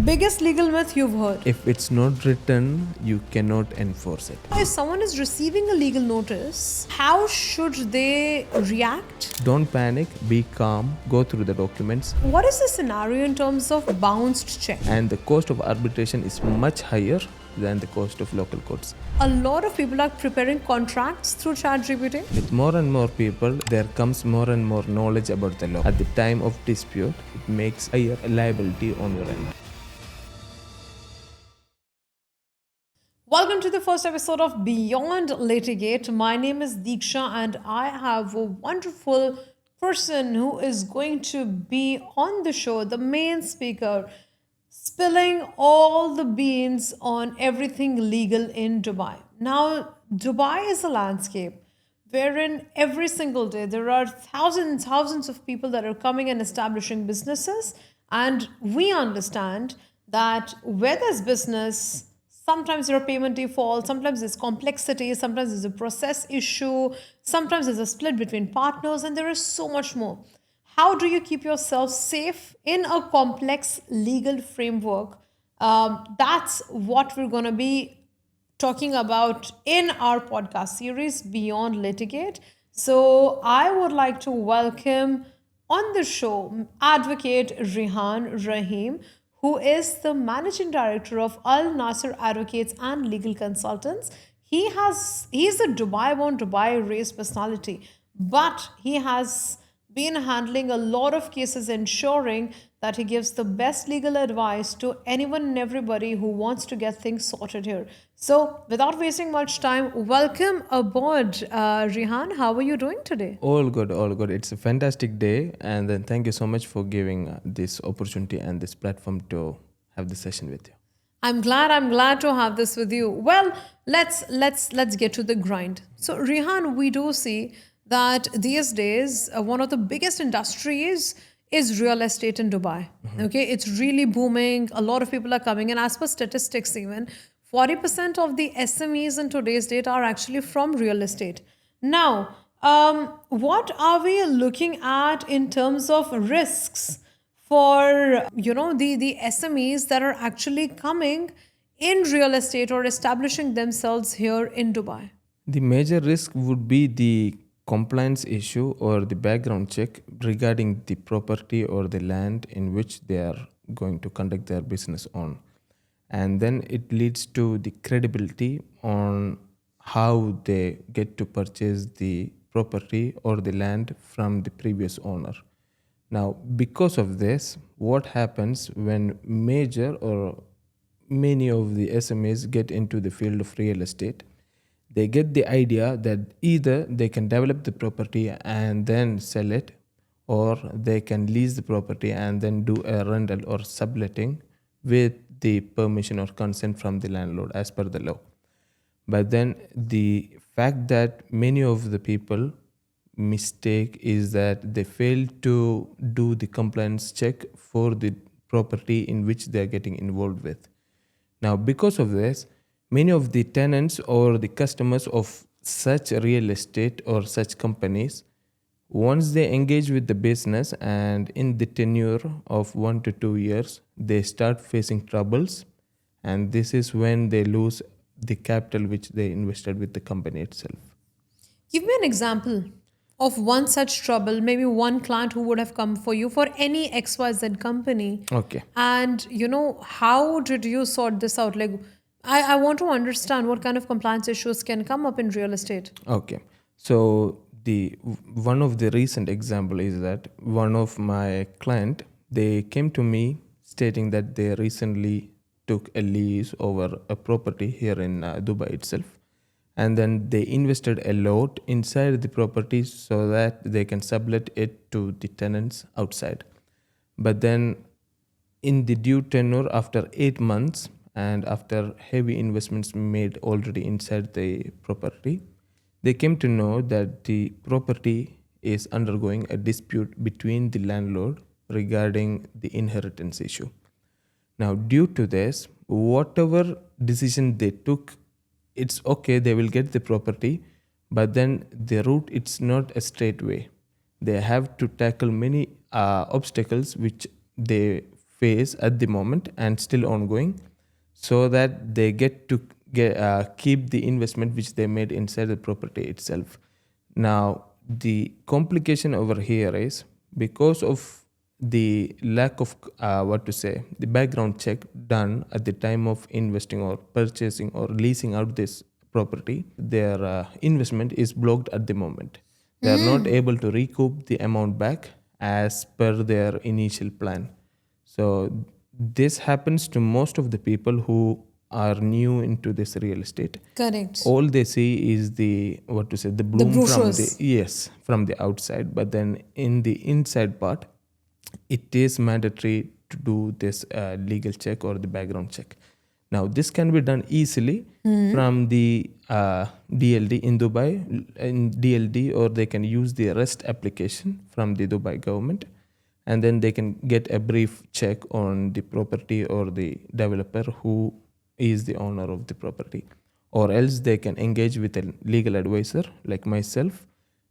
Biggest legal myth you've heard. If it's not written, you cannot enforce it. If someone is receiving a legal notice, how should they react? Don't panic, be calm, go through the documents, What is the scenario in terms of bounced check? and the cost of arbitration is much higher than the cost of local courts. A lot of people are preparing contracts through ChatGPT. With more and more people, there comes more and more knowledge about the law. At the time of dispute, it makes higher liability on your end. Welcome to the first episode of Beyond Litigate. My name is Deeksha and I have a wonderful person who is going to be on the show, the main speaker, spilling all the beans on everything legal in Dubai. Now, Dubai is a landscape wherein every single day there are thousands of people that are coming and establishing businesses, and we understand that where there's business, sometimes there are payment defaults, sometimes there's complexity, sometimes there's a process issue, sometimes there's a split between partners, and there is so much more. How do you keep yourself safe in a complex legal framework? That's what we're going to be talking about in our podcast series, Beyond Litigate. So I would like to welcome on the show Advocate Rihan Raheem, who is the managing director of Nasr Advocates and Legal Consultants. He's a Dubai-born, Dubai-raised personality, but he has been handling a lot of cases, ensuring that he gives the best legal advice to anyone and everybody who wants to get things sorted here. So, without wasting much time, welcome aboard, Rihan. How are you doing today? All good, all good. It's a fantastic day, and then thank you so much for giving this opportunity and this platform to have this session with you. I'm glad to have this with you. Well, let's get to the grind. So, Rihan, we do see that these days one of the biggest industries is real estate in Dubai. Okay, it's really booming. A lot of people are coming, and as per statistics, even 40% of the SMEs in today's date are actually from real estate. Now, what are we looking at in terms of risks for the SMEs that are actually coming in real estate or establishing themselves here in Dubai? The major risk would be the compliance issue or the background check regarding the property or the land in which they are going to conduct their business on. And then it leads to the credibility on how they get to purchase the property or the land from the previous owner. Now, because of this, what happens when major or many of the SMEs get into the field of real estate? They get the idea that either they can develop the property and then sell it, or they can lease the property and then do a rental or subletting with the permission or consent from the landlord as per the law. But then the fact that many of the people mistake is that they fail to do the compliance check for the property in which they are getting involved with. Now, because of this, many of the tenants or the customers of such real estate or such companies, once they engage with the business and in the tenure of 1 to 2 years, they start facing troubles. And this is when they lose the capital which they invested with the company itself. Give me an example of one such trouble, maybe one client who would have come for you for any XYZ company. Okay. And, how did you sort this out? Like, I want to understand what kind of compliance issues can come up in real estate. Okay. So one of the recent example is that one of my client, they came to me stating that they recently took a lease over a property here in Dubai itself, and then they invested a lot inside the property so that they can sublet it to the tenants outside. But then in the due tenure after 8 months and after heavy investments made already inside the property, they came to know that the property is undergoing a dispute between the landlord regarding the inheritance issue. Now, due to this, whatever decision they took, it's okay, they will get the property, but then the route, it's not a straight way. They have to tackle many obstacles which they phase at the moment and still ongoing, so that they get to keep the investment which they made inside the property itself. Now, the complication over here is because of the lack of the background check done at the time of investing or purchasing or leasing out this property, their investment is blocked at the moment. They are not able to recoup the amount back as per their initial plan. So this happens to most of the people who are new into this real estate. Correct. All they see is the the bloom from brochures. from the outside, but then in the inside part, it is mandatory to do this legal check or the background check. Now, this can be done easily from the DLD in DLD, or they can use the REST application from the Dubai government, and then they can get a brief check on the property or the developer who is the owner of the property. Or else they can engage with a legal advisor like myself,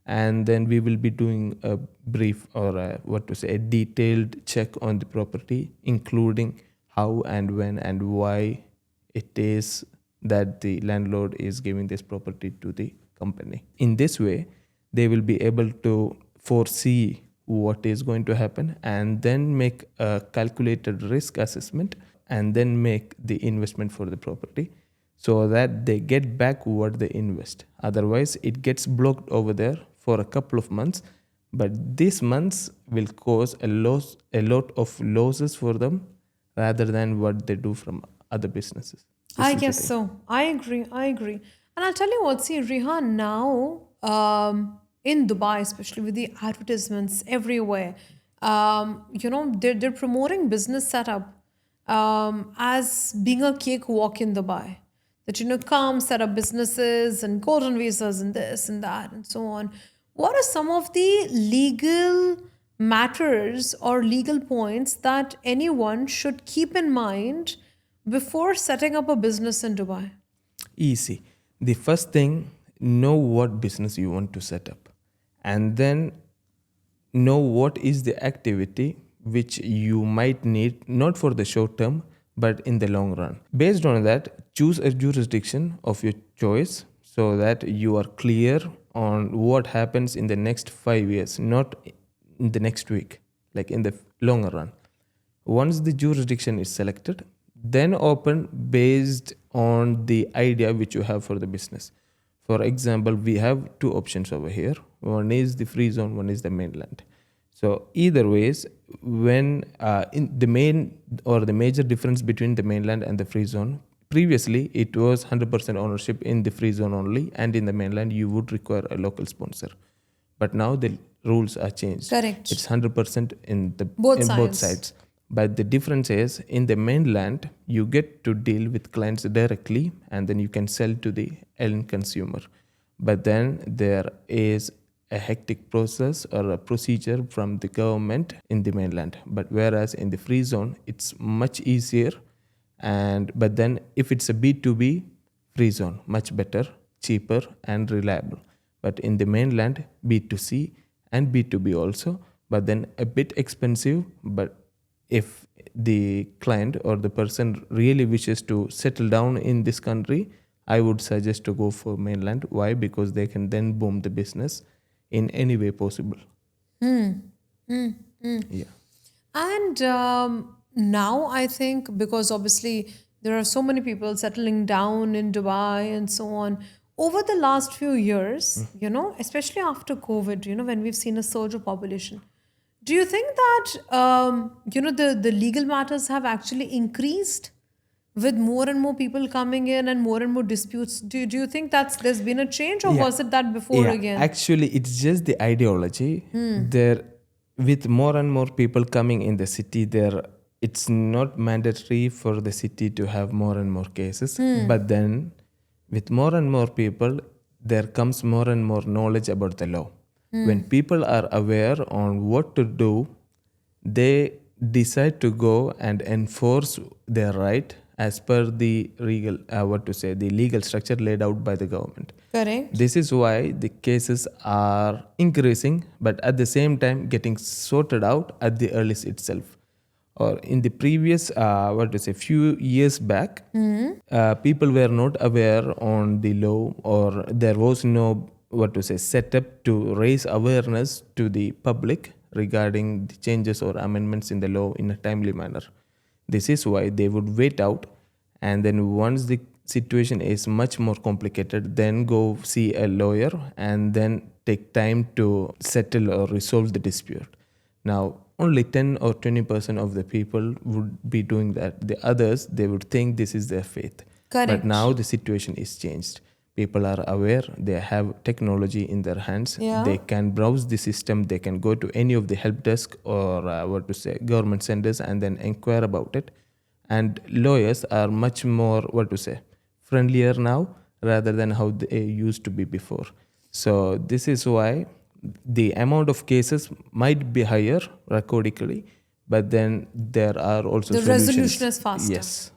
and then we will be doing a brief or a detailed check on the property, including how and when and why it is that the landlord is giving this property to the company. In this way, they will be able to foresee what is going to happen and then make a calculated risk assessment and then make the investment for the property, so that they get back what they invest. Otherwise, it gets blocked over there for a couple of months, but these months will cause a lot of losses for them rather than what they do from other businesses. I guess so. I agree. And I'll tell you what, see, Rihan, now in Dubai, especially with the advertisements everywhere, they're promoting business setup as being a cakewalk in Dubai. That, come set up businesses and golden visas and this and that and so on. What are some of the legal matters or legal points that anyone should keep in mind before setting up a business in Dubai? Easy. The first thing, know what business you want to set up, and then know what is the activity which you might need, not for the short term, but in the long run. Based on that, choose a jurisdiction of your choice so that you are clear on what happens in the next 5 years, not in the next week, like in the longer run. Once the jurisdiction is selected, then open based on the idea which you have for the business. For example, we have two options over here. One is the free zone, one is the mainland. So either ways, when in the main or the major difference between the mainland and the free zone, previously it was 100% ownership in the free zone only, and in the mainland you would require a local sponsor. But now the rules are changed. Correct. It's 100% in Both both sides. sides. But the difference is, in the mainland, you get to deal with clients directly, and then you can sell to the end consumer. But then there is a hectic process or a procedure from the government in the mainland. But whereas in the free zone, it's much easier. But then if it's a B2B free zone, much better, cheaper and reliable. But in the mainland, B2C and B2B also, but then a bit expensive. But if the client or the person really wishes to settle down in this country, I would suggest to go for mainland. Why? Because they can then boom the business in any way possible. Yeah. And now I think, because obviously there are so many people settling down in Dubai and so on, over the last few years, especially after COVID, when we've seen a surge of population, do you think that, the legal matters have actually increased with more and more people coming in and more disputes? Do you think there's been a change, or was it that before again? Actually, it's just the ideology. There, with more and more people coming in the city, it's not mandatory for the city to have more and more cases. But then, with more and more people, there comes more and more knowledge about the law. When people are aware on what to do, they decide to go and enforce their right as per the legal structure laid out by the government. Correct. This is why the cases are increasing, but at the same time getting sorted out at the earliest itself. or in the previous what to say few years back, people were not aware on the law, or there was no what to say setup to raise awareness to the public regarding the changes or amendments in the law in a timely manner. This is why they would wait out, and then once the situation is much more complicated, then go see a lawyer and then take time to settle or resolve the dispute. Now, only 10 or 20% of the people would be doing that. The others, they would think this is their faith. But Correct. now the situation is changed. People are aware, they have technology in their hands. Yeah. They can browse the system, they can go to any of the help desk or what to say, government centers and then inquire about it. And lawyers are much more, what to say, friendlier now rather than how they used to be before. So this is why the amount of cases might be higher recordically, but then there are also The solutions. resolution is faster. Yes.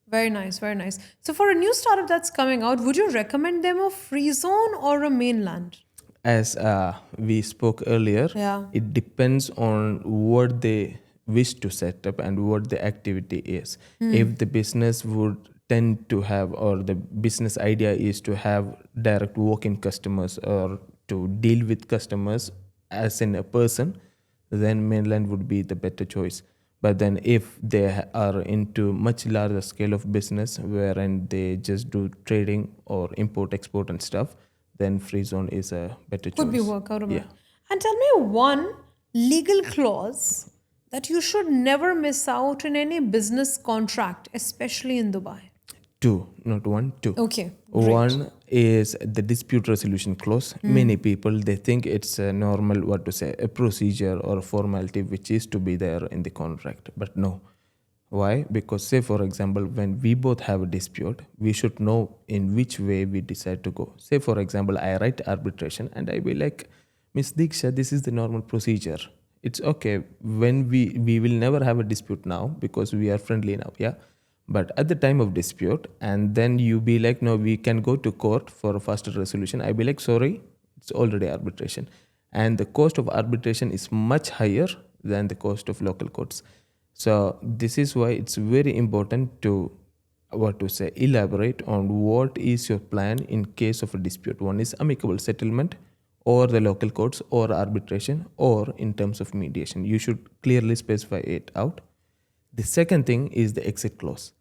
Very nice, very nice. So for a new startup that's coming out, would you recommend them a free zone or a mainland? As we spoke earlier, Yeah. it depends on what they wish to set up and what the activity is. If the business would tend to have, or the business idea is to have direct walk-in customers or to deal with customers as in a person, then mainland would be the better choice. But then if they are into much larger scale of business wherein they just do trading or import export and stuff, then free zone is a better choice. Could be workout. Yeah. And tell me one legal clause that you should never miss out in any business contract, especially in Dubai. Two, not one, two. Okay, great. One is the dispute resolution clause. Many people, they think it's a normal, what to say, a procedure or a formality which is to be there in the contract. But no. Why? Because say for example, when we both have a dispute, we should know in which way we decide to go. Say for example, I write arbitration and I be like, Miss Diksha, this is the normal procedure. It's okay. When we will never have a dispute now because we are friendly now, yeah. But at the time of dispute, and then you be like, no, we can go to court for a faster resolution. I be like, sorry, it's already arbitration. And the cost of arbitration is much higher than the cost of local courts. So this is why it's very important to, what to say, elaborate on what is your plan in case of a dispute. One is amicable settlement or the local courts or arbitration or in terms of mediation. You should clearly specify it out. The second thing is the exit clause.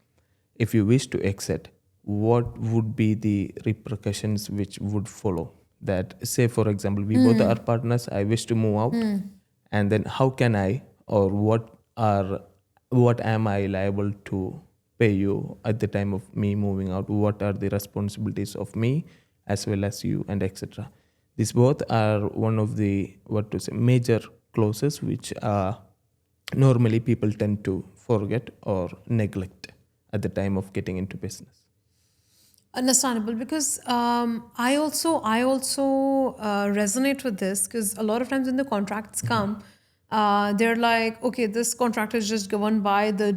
If you wish to exit, what would be the repercussions which would follow? That, say, for example, we both are partners, I wish to move out, and then how can I, or what am I liable to pay you at the time of me moving out? What are the responsibilities of me as well as you, and etc. These both are one of the, what to say, major clauses which normally people tend to forget or neglect at the time of getting into business. Understandable, because I also resonate with this, because a lot of times when the contracts come, they're like, okay, this contract is just governed by the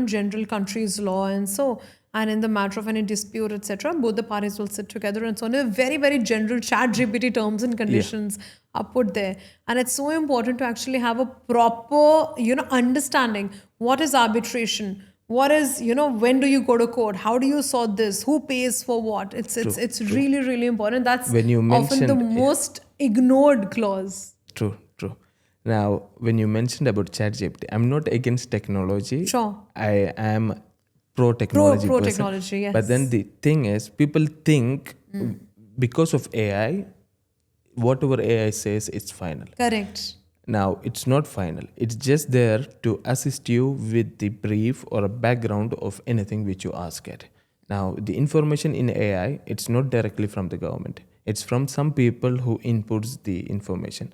general country's law, and in the matter of any dispute, etc., both the parties will sit together and so on. Very, very general ChatGPT terms and conditions are put there, and it's so important to actually have a proper understanding. What is arbitration? What is, when do you go to court? How do you sort this? Who pays for what? It's really, really important. That's When you often the mentioned- most ignored clause. True, true. Now, when you mentioned about ChatGPT, I'm not against technology. Sure. I am pro technology. Pro person. technology, yes. But then the thing is, people think because of AI, whatever AI says, it's final. Correct. Now, it's not final. It's just there to assist you with the brief or a background of anything which you ask it. Now, the information in AI, it's not directly from the government. It's from some people who inputs the information.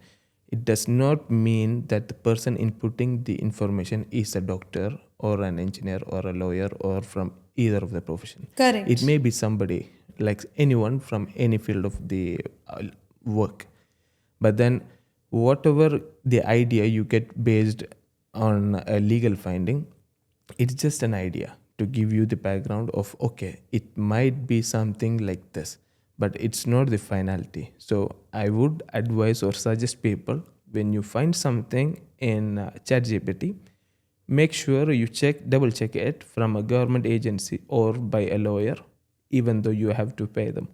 It does not mean that the person inputting the information is a doctor or an engineer or a lawyer or from either of the profession. Correct. It may be somebody, like anyone from any field of the work. But then whatever the idea you get based on a legal finding, it's just an idea to give you the background of, okay, it might be something like this, but it's not the finality. So I would advise or suggest people, when you find something in ChatGPT, make sure you double check it from a government agency or by a lawyer, even though you have to pay them.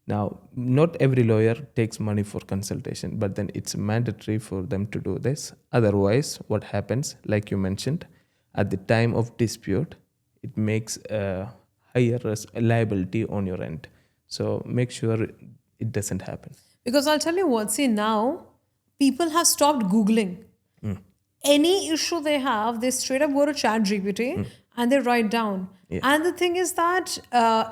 Now, not every lawyer takes money for consultation, but then it's mandatory for them to do this. Otherwise, what happens, like you mentioned, at the time of dispute, it makes a higher liability on your end. So make sure it doesn't happen. Because I'll tell you what, see, now people have stopped Googling. Any issue they have, they straight up go to ChatGPT and they write down. Yeah. And the thing is that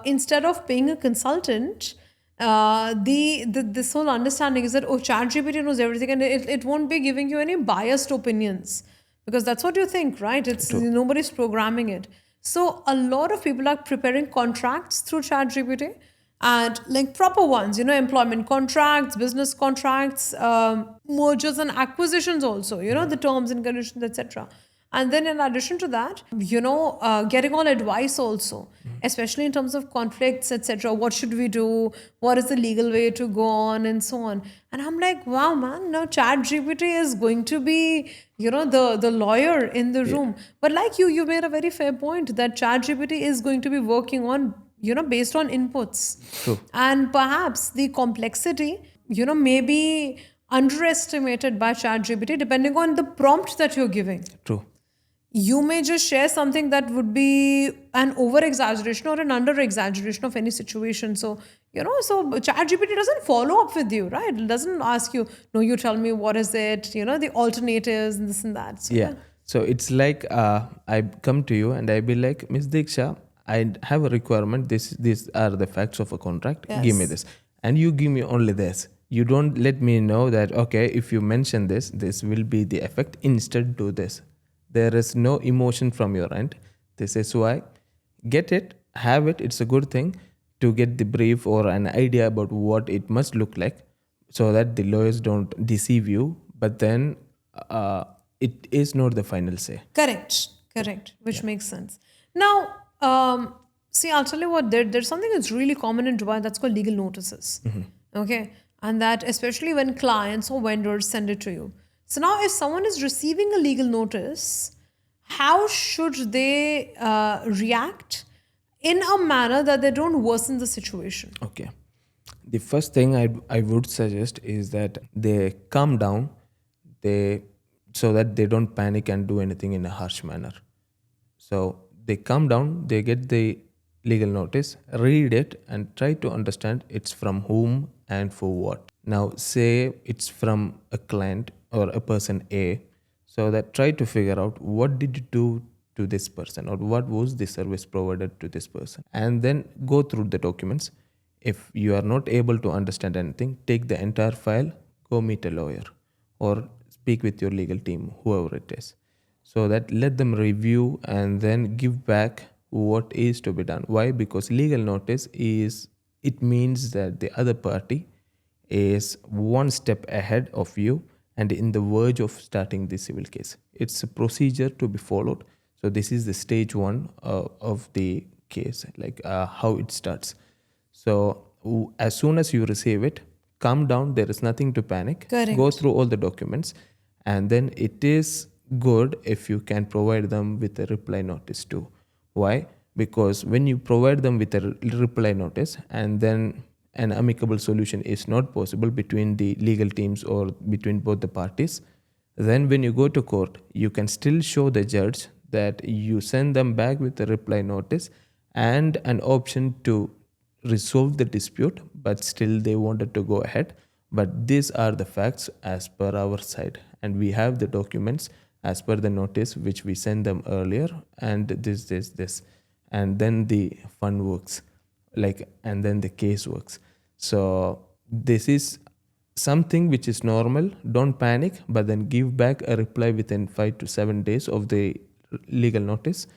instead of paying a consultant, this whole understanding is that, oh, ChatGPT knows everything and it won't be giving you any biased opinions. Because that's what you think, right? It's nobody's programming it. So a lot of people are preparing contracts through ChatGPT, and like proper ones, employment contracts, business contracts, mergers and acquisitions also, the terms and conditions, etc. And then in addition to that, getting all advice also, especially in terms of conflicts, etc. What should we do? What is the legal way to go on, and so on. And I'm like, wow, man, now ChatGPT is going to be, the lawyer in the room. But like you made a very fair point that ChatGPT is going to be working on, based on inputs. True. And perhaps the complexity, may be underestimated by ChatGPT depending on the prompt that you're giving. True. You may just share something that would be an over exaggeration or an under exaggeration of any situation. So, so ChatGPT doesn't follow up with you, right? It doesn't ask you, no, you tell me what is it, the alternatives and this and that. So, Yeah. So it's like I come to you and I be like, Miss Diksha, I have a requirement. These are the facts of a contract. Yes. Give me this. And you give me only this. You don't let me know that, okay, if you mention this will be the effect. Instead, do this. There is no emotion from your end. This is why. Get it, have it. It's a good thing to get the brief or an idea about what it must look like so that the lawyers don't deceive you. But then it is not the final say. Correct. Which makes sense. Now, see, I'll tell you what, there's something that's really common in Dubai that's called legal notices. Okay. And that especially when clients or vendors send it to you. So now if someone is receiving a legal notice, how should they react in a manner that they don't worsen the situation? Okay. The first thing I would suggest is that they calm down, so that they don't panic and do anything in a harsh manner. So they calm down, they get the legal notice, read it, and try to understand it's from whom and for what. Now, say it's from a client or a person A, so that try to figure out what did you do to this person or what was the service provided to this person, and then go through the documents. If you are not able to understand anything, take the entire file, go meet a lawyer or speak with your legal team, whoever it is, so that let them review and then give back what is to be done. Why? Because legal notice it means that the other party is one step ahead of you and in the verge of starting the civil case. It's a procedure to be followed. So this is the stage one of the case, like how it starts. So as soon as you receive it, calm down. There is nothing to panic. Correct. Go through all the documents, and then it is good if you can provide them with a reply notice too. Why? Because when you provide them with a reply notice and then an amicable solution is not possible between the legal teams or between both the parties, then when you go to court, you can still show the judge that you send them back with a reply notice and an option to resolve the dispute, but still they wanted to go ahead. But these are the facts as per our side, and we have the documents as per the notice which we sent them earlier, and this, and then the fund works, and then the case works. So this is something which is normal. Don't panic, but then give back a reply within 5 to 7 days of the legal notice,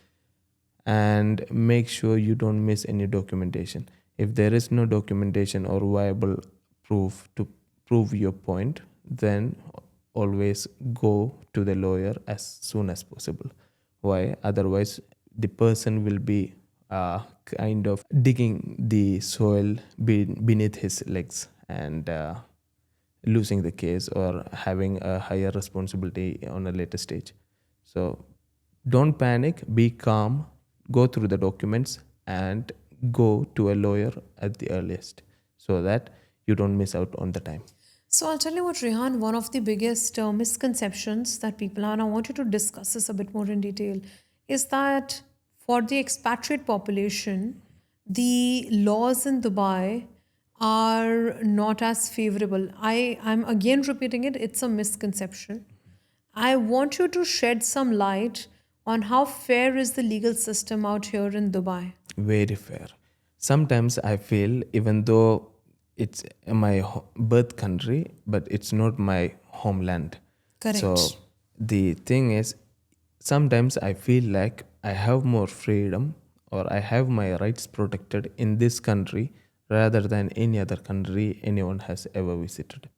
and make sure you don't miss any documentation. If there is no documentation or viable proof to prove your point, then always go to the lawyer as soon as possible. Why? Otherwise, the person will be kind of digging the soil beneath his legs and losing the case or having a higher responsibility on a later stage. So Don't panic, be calm, go through the documents, and go to a lawyer at the earliest so that you don't miss out on the time. So I'll tell you what, Rehan, one of the biggest misconceptions that people have, and I want you to discuss this a bit more in detail, is that for the expatriate population, the laws in Dubai are not as favorable. I'm again repeating it, it's a misconception. I want you to shed some light on how fair is the legal system out here in Dubai. Very fair. Sometimes I feel, even though it's my birth country, but it's not my homeland. So Correct. the thing is, sometimes I feel like I have more freedom or I have my rights protected in this country rather than any other country anyone has ever visited.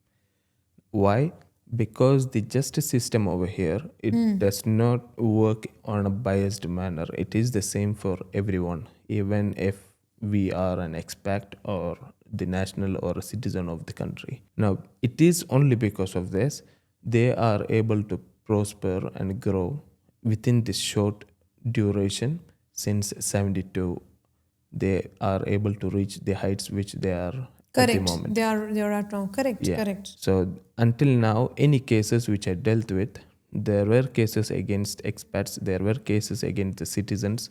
Why? Because the justice system over here, it does not work on a biased manner. It is the same for everyone, even if we are an expat or the national or a citizen of the country. Now, it is only because of this they are able to prosper and grow within this short duration. Since 72 they are able to reach the heights which they are at the Correct. moment. They are at now. Correct. Yeah. Correct. So until now, any cases which I dealt with, there were cases against expats, there were cases against the citizens,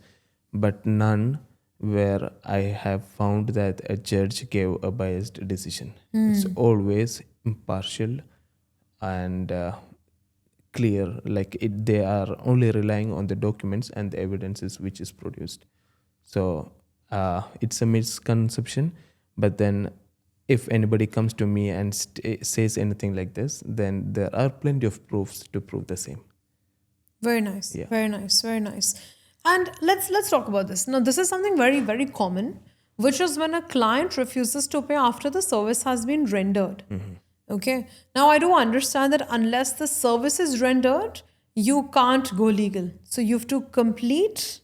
but none where I have found that a judge gave a biased decision. It's always impartial and clear. Like they are only relying on the documents and the evidences which is produced. So it's a misconception. But then, if anybody comes to me and says anything like this, then there are plenty of proofs to prove the same. Very nice. Yeah. Very nice. Very nice. And let's talk about this. Now, this is something very, very common, which is when a client refuses to pay after the service has been rendered. Okay. Now, I do understand that unless the service is rendered, you can't go legal. So you have to complete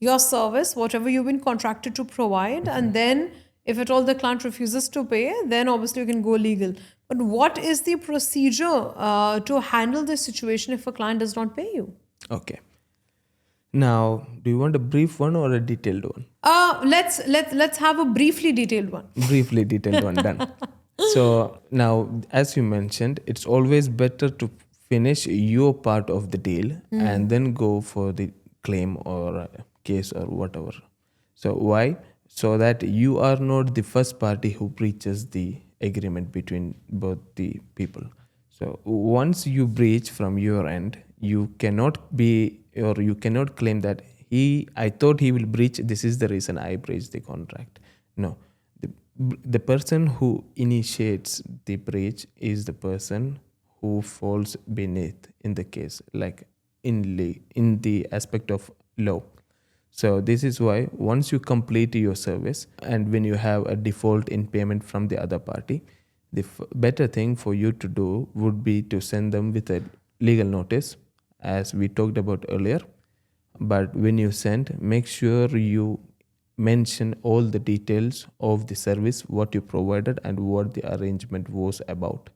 your service, whatever you've been contracted to provide, and then if at all the client refuses to pay, then obviously you can go legal. But what is the procedure to handle this situation if a client does not pay you? Okay. Now, do you want a brief one or a detailed one? Let's have a briefly detailed one. Briefly detailed one, done. So now, as you mentioned, it's always better to finish your part of the deal and then go for the claim or case or whatever. So why? So that you are not the first party who breaches the agreement between both the people. So once you breach from your end, you cannot be or you cannot claim that I thought he will breach, this is the reason I breached the contract. No. The person who initiates the breach is the person who falls beneath in the case, like in the aspect of law. So this is why once you complete your service and when you have a default in payment from the other party, the better thing for you to do would be to send them with a legal notice, as we talked about earlier. But when you send, make sure you mention all the details of the service, what you provided, and what the arrangement was about.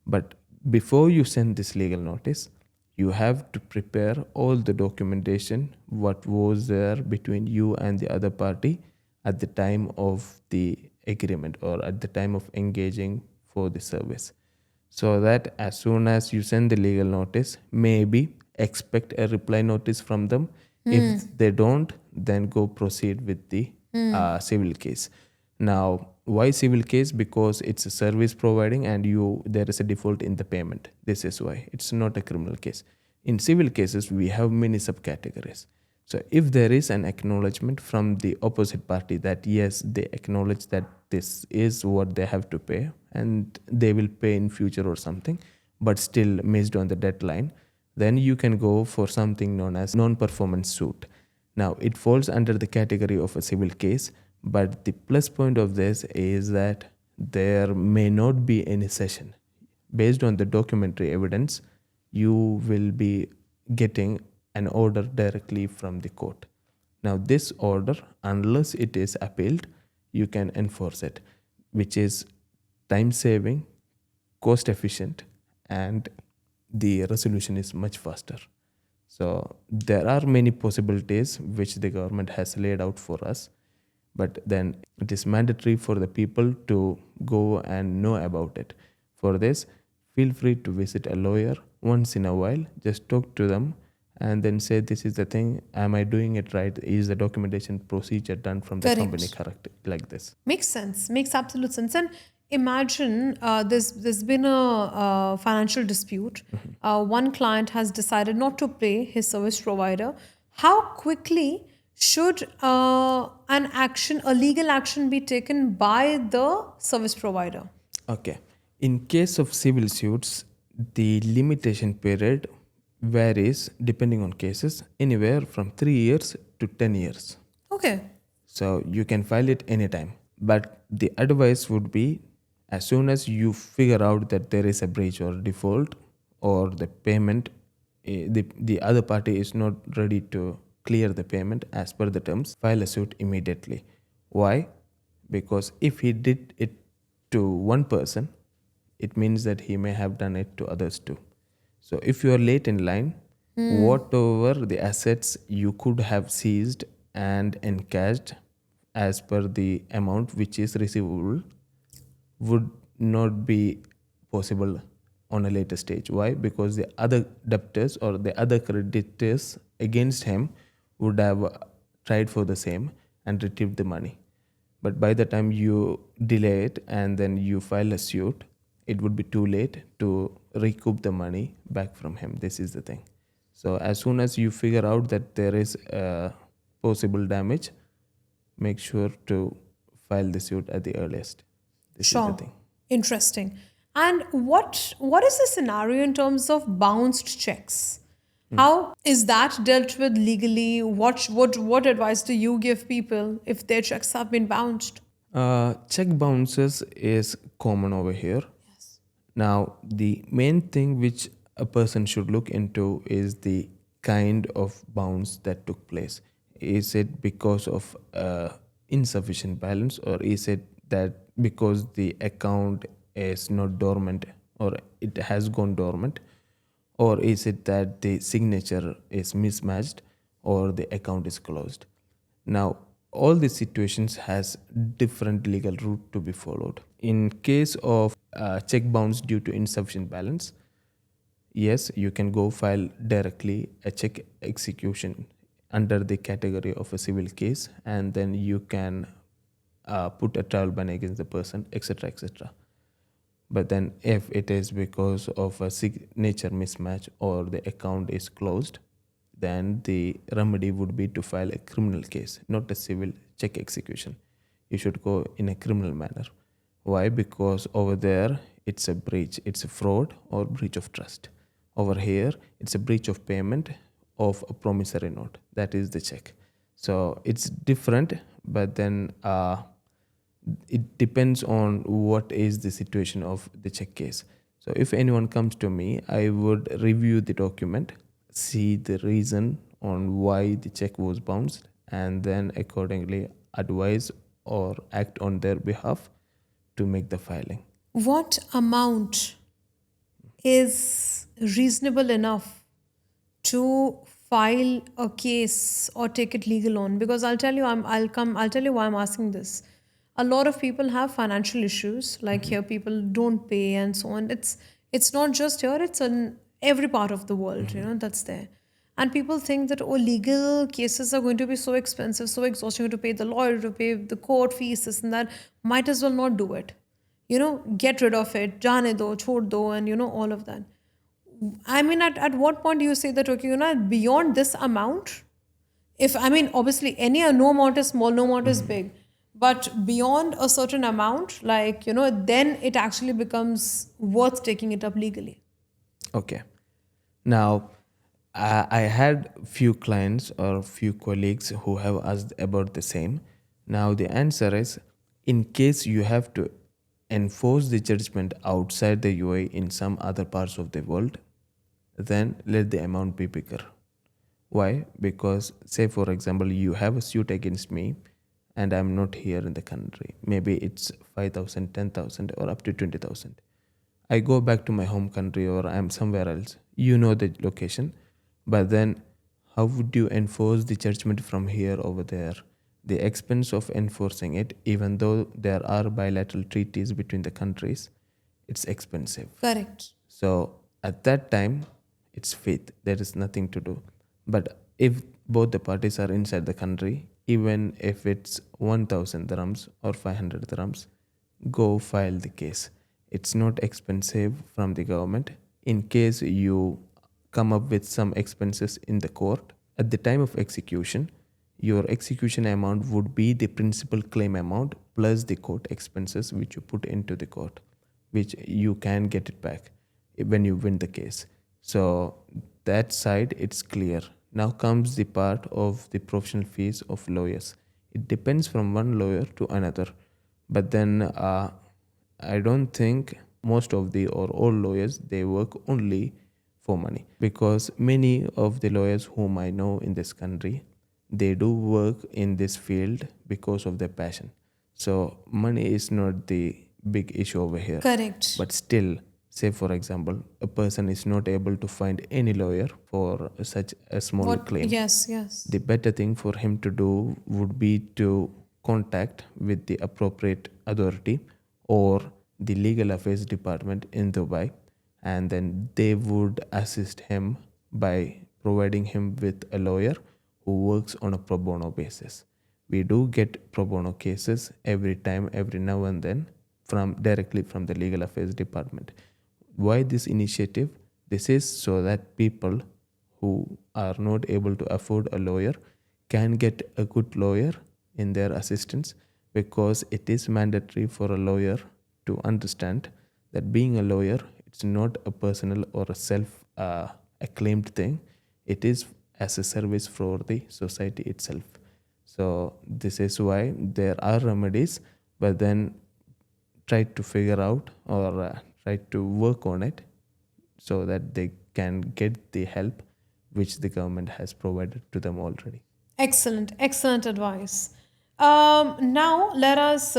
But before you send this legal notice, you have to prepare all the documentation, what was there between you and the other party at the time of the agreement or at the time of engaging for the service. So that as soon as you send the legal notice, maybe expect a reply notice from them. If they don't, then go proceed with the civil case. Now, why civil case? Because it's a service providing and there is a default in the payment. This is why it's not a criminal case. In civil cases, we have many subcategories. So if there is an acknowledgement from the opposite party that yes, they acknowledge that this is what they have to pay and they will pay in future or something, but still missed on the deadline, then you can go for something known as non-performance suit. Now, it falls under the category of a civil case, but the plus point of this is that there may not be any session. Based on the documentary evidence, you will be getting an order directly from the court. Now, this order, unless it is appealed, you can enforce it, which is time saving, cost efficient, and the resolution is much faster. So there are many possibilities which the government has laid out for us, but then it is mandatory for the people to go and know about it. For this, feel free to visit a lawyer once in a while, just talk to them and then say, this is the thing, am I doing it right? Is the documentation procedure done from the company Correct. correct? Like this. Makes sense. Makes absolute sense. And imagine there's been a financial dispute. One client has decided not to pay his service provider. How quickly should a legal action be taken by the service provider? Okay. In case of civil suits, the limitation period varies depending on cases, anywhere from 3 years to 10 years. Okay. So you can file it anytime. But the advice would be, as soon as you figure out that there is a breach or default, or the payment, the other party is not ready to clear the payment as per the terms, file a suit immediately. Why? Because if he did it to one person, it means that he may have done it to others too. So if you are late in line, whatever the assets you could have seized and encashed as per the amount which is receivable would not be possible on a later stage. Why? Because the other debtors or the other creditors against him would have tried for the same and retrieved the money. But by the time you delay it and then you file a suit, it would be too late to recoup the money back from him. This is the thing. So as soon as you figure out that there is a possible damage, make sure to file the suit at the earliest. This is the Sure. thing. Interesting. And what is the scenario in terms of bounced checks? How is that dealt with legally? What advice do you give people if their checks have been bounced? Check bounces is common over here. Now, the main thing which a person should look into is the kind of bounce that took place. Is it because of insufficient balance, or is it that because the account is not dormant or it has gone dormant, or is it that the signature is mismatched or the account is closed? Now, all these situations has different legal route to be followed. In case of check bounce due to insufficient balance, yes, you can go file directly a check execution under the category of a civil case, and then you can put a trial ban against the person, etc., etc. But then, if it is because of a signature mismatch or the account is closed, then the remedy would be to file a criminal case, not a civil check execution. You should go in a criminal manner. Why? Because over there, it's a breach, it's a fraud or breach of trust. Over here, it's a breach of payment of a promissory note. That is the check. So it's different, but then it depends on what is the situation of the check case. So if anyone comes to me, I would review the document, see the reason on why the check was bounced, and then accordingly advise or act on their behalf to make the filing. What amount is reasonable enough to file a case or take it legal on? Because I'll tell you why I'm asking this. A lot of people have financial issues, like here people don't pay and so on. It's not just here, it's in every part of the world, that's there. And people think that, oh, legal cases are going to be so expensive, so exhausting, you have to pay the lawyer, to pay the court fees, this and that. Might as well not do it. Get rid of it, jane do, chhod do, and all of that. I mean, at what point do you say that, okay, beyond this amount, if, I mean, obviously, no amount is small, no amount is big, but beyond a certain amount, like, then it actually becomes worth taking it up legally. Okay. Now, I had few clients or few colleagues who have asked about the same. Now, the answer is, in case you have to enforce the judgment outside the UAE in some other parts of the world, then let the amount be bigger. Why? Because, say, for example, you have a suit against me and I'm not here in the country. Maybe it's 5,000, 10,000, or up to 20,000. I go back to my home country or I'm somewhere else. You know the location. But then, how would you enforce the judgment from here over there? The expense of enforcing it, even though there are bilateral treaties between the countries, it's expensive. Correct. So at that time, it's faith. There is nothing to do. But if both the parties are inside the country, even if it's 1000 dirhams or 500 dirhams, go file the case. It's not expensive from the government. In case you come up with some expenses in the court, at the time of execution, your execution amount would be the principal claim amount plus the court expenses which you put into the court, which you can get it back when you win the case. So that side, it's clear. Now comes the part of the professional fees of lawyers. It depends from one lawyer to another. But then I don't think most of the or all lawyers, they work only for money, because many of the lawyers whom I know in this country, they do work in this field because of their passion. So money is not the big issue over here. Correct. But still, say for example, a person is not able to find any lawyer for such a small claim. Yes, yes. The better thing for him to do would be to contact with the appropriate authority or the legal affairs department in Dubai, and then they would assist him by providing him with a lawyer who works on a pro bono basis. We do get pro bono cases every time, every now and then, from directly from the legal affairs department. Why this initiative? This is so that people who are not able to afford a lawyer can get a good lawyer in their assistance, because it is mandatory for a lawyer to understand that being a lawyer, it's not a personal or a self acclaimed thing. It is as a service for the society itself. So this is why there are remedies, but then try to figure out or try to work on it so that they can get the help which the government has provided to them already. Excellent, excellent advice. Now let us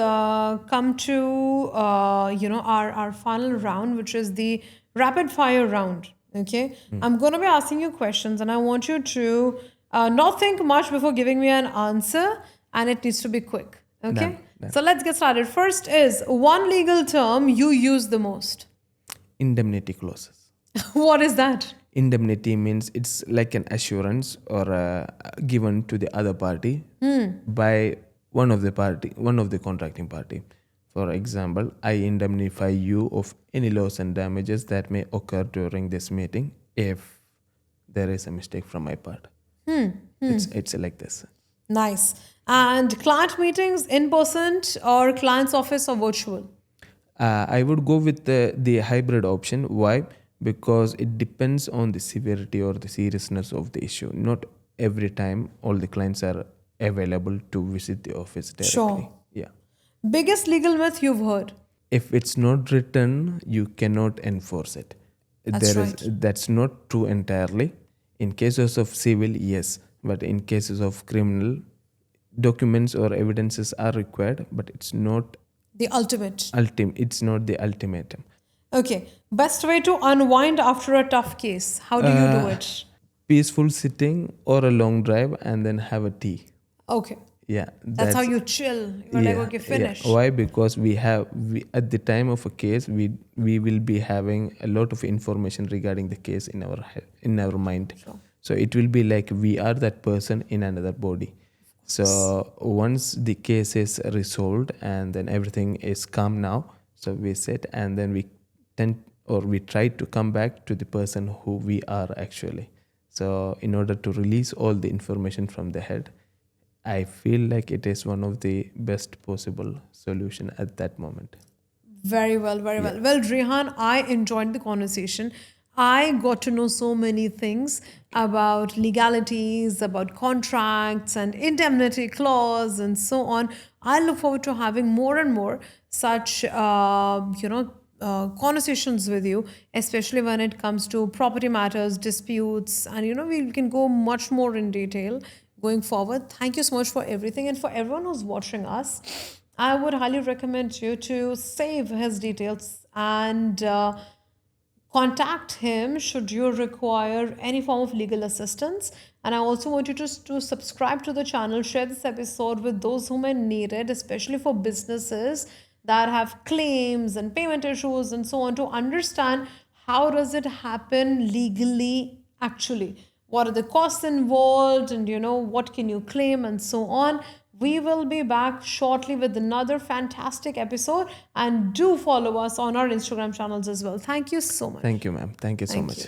come to our final round, which is the rapid fire round. Okay, I'm going to be asking you questions, and I want you to not think much before giving me an answer, and it needs to be quick. Okay, Done. so let's get started. First is one legal term you use the most. Indemnity clauses. What is that? Indemnity means it's like an assurance or given to the other party by one of the contracting party. For example, I indemnify you of any loss and damages that may occur during this meeting if there is a mistake from my part. It's like this. Nice. And client meetings in person or client's office or virtual? I would go with the hybrid option. Why? Because it depends on the severity or the seriousness of the issue. Not every time all the clients are available to visit the office directly. Sure. Yeah. Biggest legal myth you've heard? If it's not written, you cannot enforce it. That's not true entirely. In cases of civil, yes, but in cases of criminal, documents or evidences are required, but it's not The ultimate. It's not the ultimatum. Okay. Best way to unwind after a tough case. How do you do it? Peaceful sitting or a long drive and then have a tea. Okay. Yeah, That's how you chill. You're like, okay, finish. Yeah. Why? Because we at the time of a case, we will be having a lot of information regarding the case in our head, in our mind. Sure. So it will be like we are that person in another body. So once the case is resolved and then everything is calm now, so we sit and then we try to come back to the person who we are actually. So in order to release all the information from the head, I feel like it is one of the best possible solution at that moment. Very well, very well. Well, Rihan, I enjoyed the conversation. I got to know so many things about legalities, about contracts and indemnity clause and so on. I look forward to having more and more such, conversations with you, especially when it comes to property matters, disputes, and we can go much more in detail going forward. Thank you so much for everything, and for everyone who's watching us, I would highly recommend you to save his details and Contact him should you require any form of legal assistance. And I also want you to subscribe to the channel, share this episode with those who may need it, especially for businesses that have claims and payment issues and so on, to understand how does it happen legally actually. What are the costs involved, and what can you claim and so on. We will be back shortly with another fantastic episode, and do follow us on our Instagram channels as well. Thank you so much. Thank you, ma'am. Thank you so Thank much. you.